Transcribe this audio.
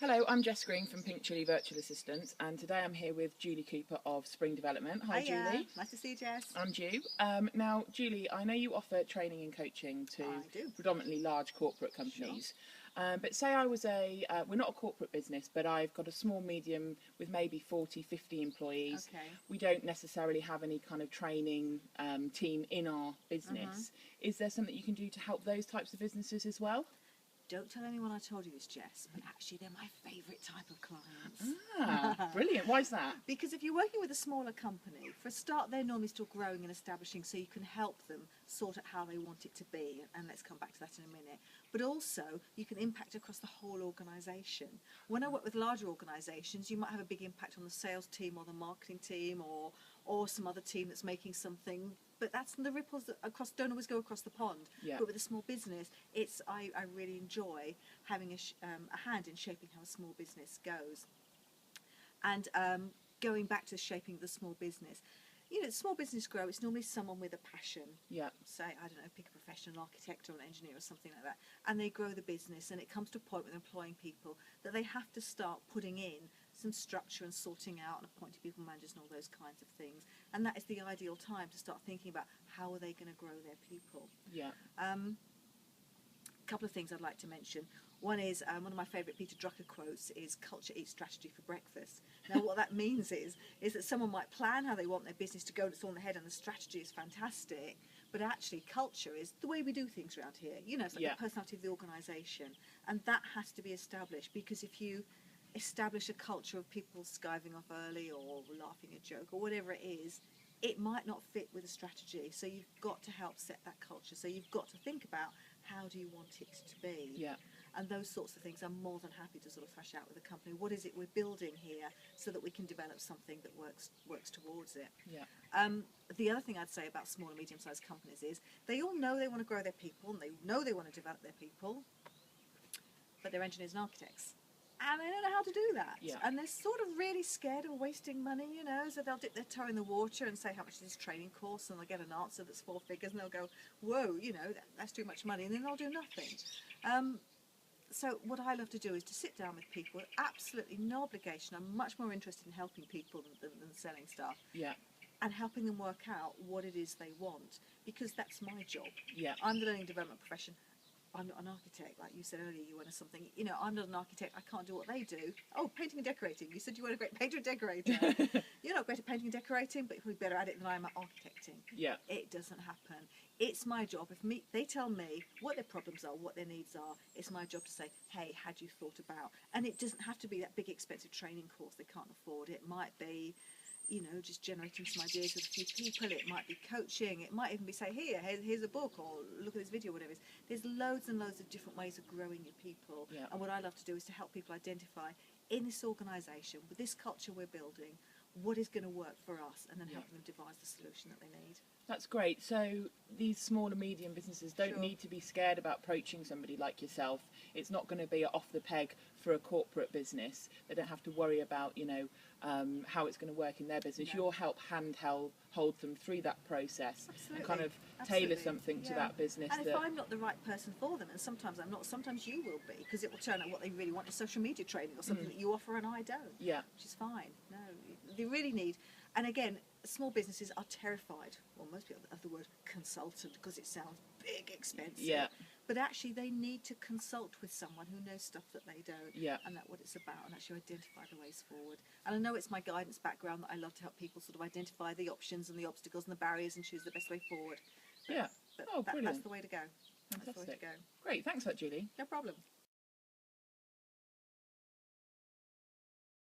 Hello, I'm Jess Green from Pink Chili Virtual Assistants, and today I'm here with Julie Cooper of Spring Development. Hi, Julie. Nice to see you, Jess. I'm Ju. Now, Julie, I know you offer training and coaching to I do. predominantly large corporate companies. Sure. But say I was we're not a corporate business, but I've got a small medium with maybe 40, 50 employees. Okay. We don't necessarily have any kind of training team in our business. Is there something you can do to help those types of businesses as well? Don't tell anyone I told you this, Jess, but actually they're my favourite type of clients. Ah, brilliant. Why is that? Because if you're working with a smaller company, for a start they're normally still growing and establishing, so you can help them sort out how they want it to be, and let's come back to that in a minute. But also you can impact across the whole organisation. When I work with larger organisations, you might have a big impact on the sales team or the marketing team or some other team that's making something. But that's the ripples that don't always go across the pond. Yeah. But with a small business, I really enjoy having a hand in shaping how a small business goes. And going back to shaping the small business, small business grow, it's normally someone with a passion. Yeah. Say, I don't know, pick a professional architect or an engineer or something like that, and they grow the business, and it comes to a point with employing people that they have to start putting in some structure and sorting out and appointing people managers and all those kinds of things. And that is the ideal time to start thinking about how are they going to grow their people. Yeah. A couple of things I'd like to mention. One is one of my favourite Peter Drucker quotes is "Culture eats strategy for breakfast." Now, what that means is that someone might plan how they want their business to go, and it's all in the head, and the strategy is fantastic. But actually, culture is the way we do things around here. It's like the personality of the organisation, and that has to be established. Because if you establish a culture of people skiving off early or laughing a joke or whatever it is, it might not fit with a strategy. So you've got to help set that culture. So you've got to think about how do you want it to be. Yeah. And those sorts of things I'm more than happy to sort of thrash out with the company. What is it we're building here so that we can develop something that works towards it? Yeah. The other thing I'd say about small and medium-sized companies is they all know they want to grow their people and they know they want to develop their people, but they're engineers and architects. And they don't know how to do that. Yeah. And they're sort of really scared of wasting money, so they'll dip their toe in the water and say, how much is this training course? And they'll get an answer that's 4 figures and they'll go, whoa, that's too much money. And then they'll do nothing. So what I love to do is to sit down with people with absolutely no obligation. I'm much more interested in helping people than selling stuff. Yeah. And helping them work out what it is they want, because that's my job. Yeah. I'm the learning development profession. I'm not an architect, like you said earlier. You wanted something, I'm not an architect. I can't do what they do. Oh, painting and decorating. You said you were a great painter and decorator. You're not great at painting and decorating, but you're better at it than I am at architecting. Yeah. It doesn't happen. It's my job. If they tell me what their problems are, what their needs are, it's my job to say, hey, had you thought about? And it doesn't have to be that big expensive training course they can't afford. It might be just generating some ideas with a few people. It might be coaching. It might even be say, here's a book, or look at this video, whatever it is. There's loads and loads of different ways of growing your people. Yeah. And what I love to do is to help people identify in this organisation, with this culture we're building, what is going to work for us, and then help them devise the solution that they need. That's great. So these small and medium businesses don't need to be scared about approaching somebody like yourself. It's not going to be off the peg for a corporate business. They don't have to worry about, how it's going to work in their business. No. You'll help hold them through that process. Absolutely. And kind of Absolutely. tailor something to that business. And if I'm not the right person for them, and sometimes I'm not, sometimes you will be, because it will turn out what they really want is social media training or something that you offer and I don't. Yeah. Which is fine. No, they really need. And again, small businesses are terrified, well, most people, of the word consultant, because it sounds big, expensive. Yeah. But actually, they need to consult with someone who knows stuff that they don't. Yeah. And that's what it's about, and actually identify the ways forward. And I know it's my guidance background that I love to help people sort of identify the options and the obstacles and the barriers and choose the best way forward. Yeah. But Brilliant. that's the way to go. Fantastic. That's the way to go. Great. Thanks for that, Julie. No problem.